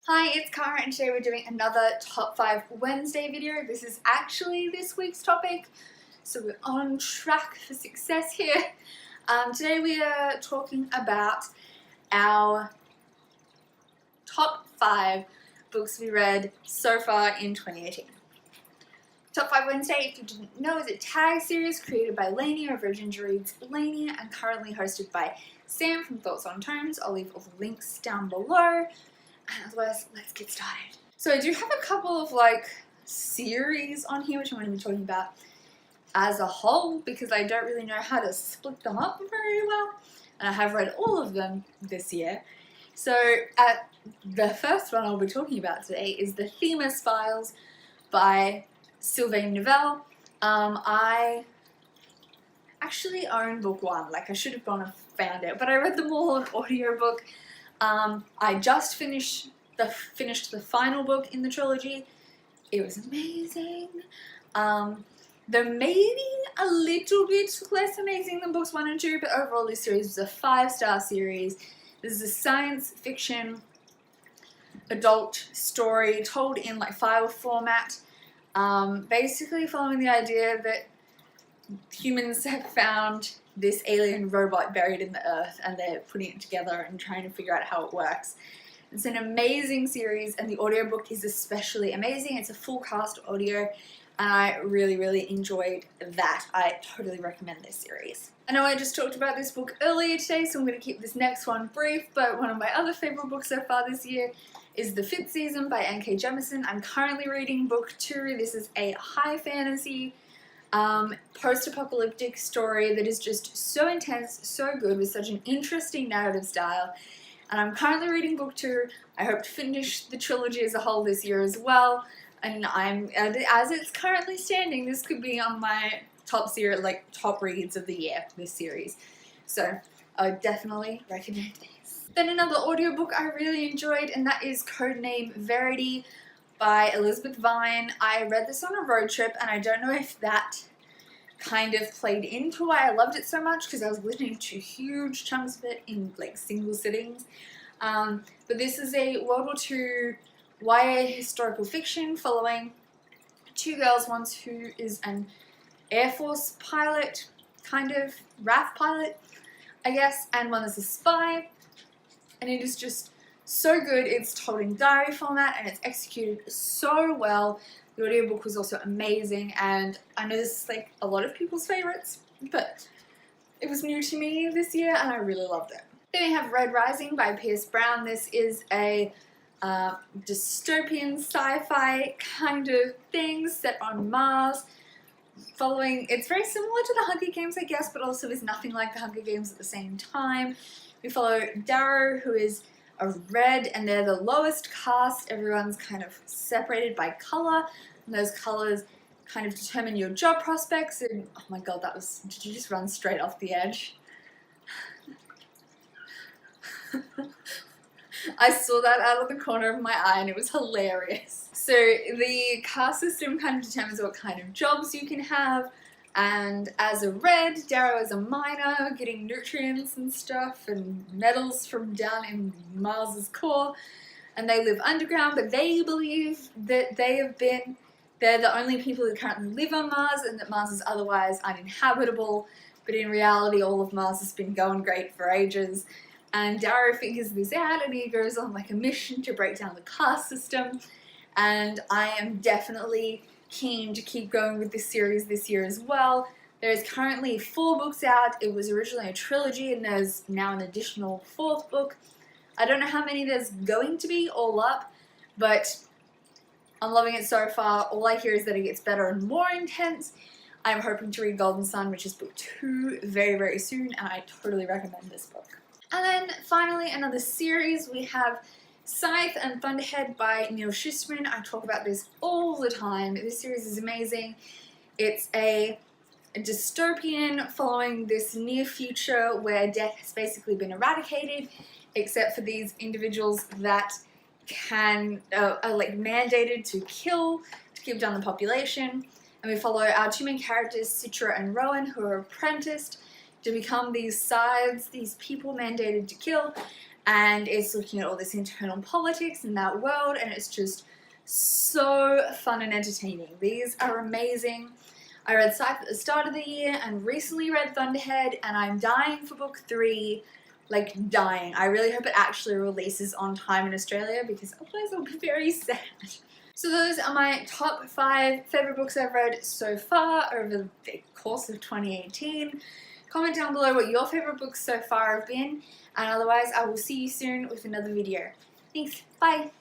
Hi, it's Cara and today we're doing another Top 5 Wednesday video. This is actually this week's topic, so we're on track for success here. Today we are talking about our top 5 books we read so far in 2018. Top 5 Wednesday, if you didn't know, is a tag series created by Lainey over at Ginger Reads Lainey and currently hosted by Sam from Thoughts on Tomes. I'll leave all the links down below. And otherwise, let's get started. So I do have a couple of series on here which I'm going to be talking about as a whole because I don't really know how to split them up very well. And I have read all of them this year. So the first one I'll be talking about today is The Themis Files by Sylvain Neuvel. I actually own book 1. I should have gone and found it, but I read them all on audiobook. I just finished the final book in the trilogy. It was amazing. They're maybe a little bit less amazing than books 1 and 2, but overall this series was a 5-star series. This is a science fiction adult story told in file format, basically following the idea that humans have found this alien robot buried in the earth and they're putting it together and trying to figure out how it works. It's an amazing series and the audiobook is especially amazing. It's a full cast audio and I really enjoyed that. I totally recommend this series. I know I just talked about this book earlier today, so I'm going to keep this next one brief, but one of my other favourite books so far this year is The Fifth Season by N.K. Jemisin. I'm currently reading book 2. This is a high fantasy post-apocalyptic story that is just so intense, so good, with such an interesting narrative style. And I'm currently reading book 2. I hope to finish the trilogy as a whole this year as well. And as it's currently standing, this could be on my top reads of the year, this series. So I would definitely recommend this. Then another audiobook I really enjoyed, and that is Codename Verity by Elizabeth Vine. I read this on a road trip and I don't know if that kind of played into why I loved it so much because I was listening to huge chunks of it in single sittings. But this is a World War II YA historical fiction following 2 girls, one who is an Air Force pilot, kind of RAF pilot, I guess, and one is a spy. And it is just so good. It's told in diary format and it's executed so well. The audiobook was also amazing, and I know this is a lot of people's favorites, but it was new to me this year and I really loved it. Then we have Red Rising by Pierce Brown. This is a dystopian sci-fi kind of thing set on Mars. It's very similar to the Hunger Games, I guess, but also is nothing like the Hunger Games at the same time. We follow Darrow, who is a red, and they're the lowest caste. Everyone's kind of separated by colour, and those colours kind of determine your job prospects. And oh my god, did you just run straight off the edge? I saw that out of the corner of my eye and it was hilarious. So the caste system kind of determines what kind of jobs you can have, and as a red, Darrow is a miner getting nutrients and stuff and metals from down in Mars's core, and they live underground, but they believe that they're the only people who currently live on Mars and that Mars is otherwise uninhabitable, but in reality all of Mars has been going great for ages. And Darrow figures this out and he goes on a mission to break down the caste system, and I am definitely keen to keep going with this series this year as well. There's currently 4 books out. It was originally a trilogy and there's now an additional 4th book. I don't know how many there's going to be all up, but I'm loving it so far. All I hear is that it gets better and more intense. I'm hoping to read Golden Sun, which is book 2, very soon, and I totally recommend this book. And then finally another series, we have Scythe and Thunderhead by Neil Schusterman. I talk about this all the time. This series is amazing. It's a dystopian following this near future where death has basically been eradicated, except for these individuals that are mandated to kill to keep down the population. And we follow our 2 main characters, Citra and Rowan, who are apprenticed to become these scythes, these people mandated to kill, and it's looking at all this internal politics in that world, and it's just so fun and entertaining. These are amazing. I read Scythe at the start of the year and recently read Thunderhead, and I'm dying for book 3, like dying. I really hope it actually releases on time in Australia because otherwise I'll be very sad. So those are my top 5 favourite books I've read so far over the course of 2018. Comment down below what your favourite books so far have been, and otherwise I will see you soon with another video. Thanks, bye!